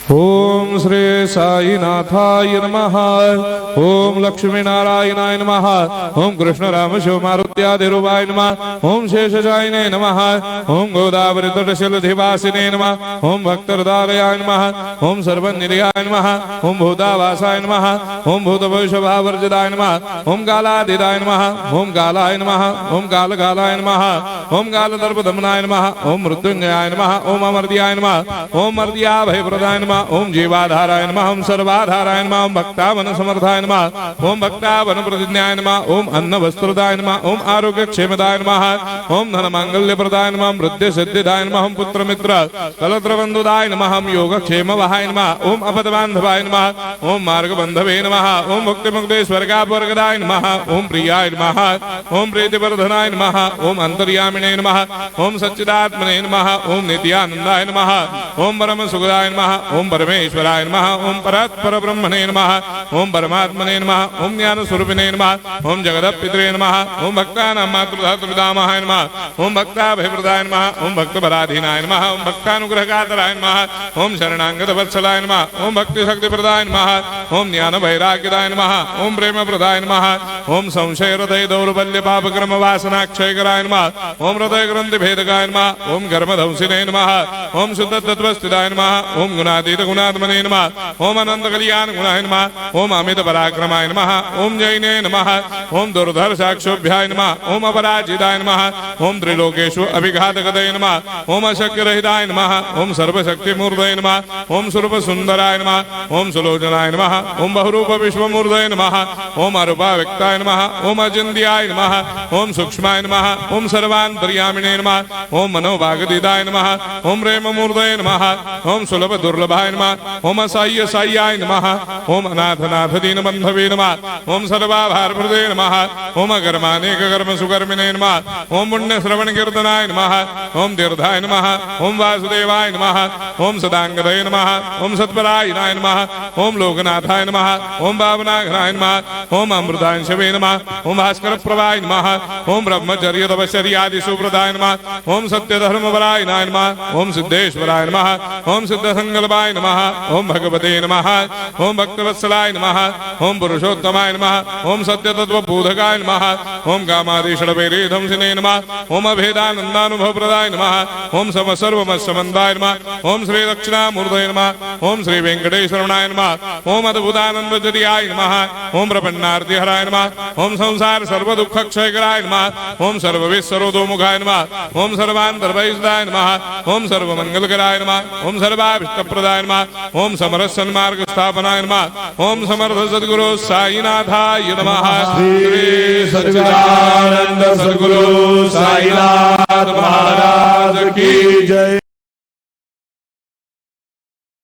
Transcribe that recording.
ओम श्री साईनाथाय नमः। ओम लक्ष्मी नारायणाय नमः। ओम कृष्ण राम शिव मारुत्यादिरूपाय नमः। ओम शेषशायिने नमः। ओम गोदावरी तटशिलधिवासिने नमः। ओम भक्तहृदयाय नमः। ओम सर्वनिलयाय नमः। ओम भूतावासाय नमः। ओम भूतभविष्यभावर्जिताय नमः। ओम कालातीताय नमः। ओम कालाय नमः। ओम कालकालाय नमः। ओम कालदर्पदमनाय नमः। ओम मृत्युंजयाय नमः। ओम अमर्त्याय नमः। ओम मर्त्याभयप्रदाय नमः। ओम जीवाधाराय नमः। ओम सर्वाधाराय नमः। ओम भक्तावन समर्थाय नमः। ओम भक्तावन प्रतिज्ञाय नमः। ओम अन्न वस्त्रदाय नमः। ओम आरोग्य क्षेमदाय नमः। ओम धन मांगल्य प्रदाय नमः। ओम वृद्धि सिद्धिदाय नमः। ओम पुत्र मित्र कलत्र बंधुदाय नमः। ओम योग क्षेम वहाय नमः। ओम अपद बांधवाय नमः। ओम मार्ग बंधवे नमः। ओम मुक्ति मुक्ति स्वर्गापवर्गदाय नमः। ओम प्रियाय नमः। ओम प्रीतिवर्धनाय नमः। ओम अंतर्यामिने नमः। ओम सच्चिदात्मने नमः। ओम नित्यानंदाय नमः। ओम परम सुखदाय नमः। ओम परमेश्वराय नमः। ओम परात्पर ब्रह्मणे नमः। ओम परमात्मने नमः। ओम ज्ञान स्वरूपिणे नमः। ओम जगदपितरे नमः। ओम भक्तानां मातृधातुपितामहाय नमः। ओम भक्ताभयप्रदाय नमः। ओम भक्तपराधीनाय नमः। ओम भक्तानुग्रहकातराय नमः। ओम शरणागत वत्सलाय नमः। ओम भक्ति शक्ति प्रदाय नमः। ओम ज्ञान वैराग्यदाय नमः। ओम प्रेम प्रदाय नमः। ओम संशय हृदय दौर्बल्य पाप कर्म वासना क्षयकराय नमः। ओम हृदय ग्रंथि भेदकाय नमः। ओम कर्मधंसिने नमः। ओम शुद्ध तत्वस्थिताय नमः। ओम गुणातीत गुणात्मने नमः। ओम अनंत कल्याण गुणाय नमः। ओम अमित पराक्रमाय नमः। ओम जैने नमः। ओम दुर्धर्षाक्षोभ्याय नमः। ओम अपराजिताय नमः। ओम त्रिलोकेषु अभिघातगतये नमः। ओम अशक्य रहिताय नमः। ओम सर्वशक्तिमूर्तये नमः। ओम स्वरूप सुंदराय नमः। ओम सुलोचनाय नमः। ओम बहुरूप विश्वमूर्तये नमः। ओम अरूपाव्यक्ताय नमः। ओम अचिन्त्याय नमः। ओम सूक्ष्माय नमः। ओम सर्वान्तर्यामिने नमः। ओम मनोभागदिताय नमः। ओम प्रेममूर्तये नमः। ओम सुलभ दुर्लभाय नमः। ओम असाह्य साह्याय नमः। ओम अनाथनाथ दीनबन्धवे नमः। ओम सर्वाभारप्रदे नमः। ओम अकर्मानेक कर्म सुकर्मिणे नमः। ओम पुण्य श्रवण कीर्तनाय नमः। ओम तीर्थाय नमः। ओम वासुदेवाय नमः। ओम सदांगदये नमः। ओम सत्परायणाय नमः। ओम लोकनाथाय नमः। ओम भावनाघनाय नमः। ओम अमृतांशवे नमः। ओम भास्कर प्रभाय नमः। ओम ब्रह्मचर्य तपश्चर्यादि सुप्रदाय नमः। ओम सत्यधर्मपरायणाय नमः। ओम सिद्धेश्वराय नमः। ओम सिद्धसंकल्पाय नमः। ओम भगवते नमः। ओम भक्तवत्सलाय नमः। ओम पुरुषोत्तमाय नमः। ओम सत्यतत्त्वबोधकाय नमः। ओम कामादिषडभैरेधंसिने नमः। ओम अभेदानन्दानुभवप्रदाय नमः। ओम समसर्वमस्समन्दाय नमः। ओम श्री दक्षिणामूर्तये नमः। ओम श्री वेंकटेश्वरनाय नमः। ओम अद्भुतानन्दजटियाय नमः। ओम प्रपन्नार्तिहराय नमः। ओम संसार सर्वदुःखक्षयकराय नमः। ओम सर्वविश्वरोधोमुखाय नमः। ओम सर्वान्तर्भयसुदाय नमः। ओम सर्वमङ्गलकराय नमः। ओम सर्वाभीष्टप्रदाय नमः। ओम समरस सन्मार्ग स्थापनाय नमः। ओम समर्थ सद्गुरु साईनाथाय नमः। श्री सच्चिदानंद सद्गुरु साईनाथ महाराज की जय।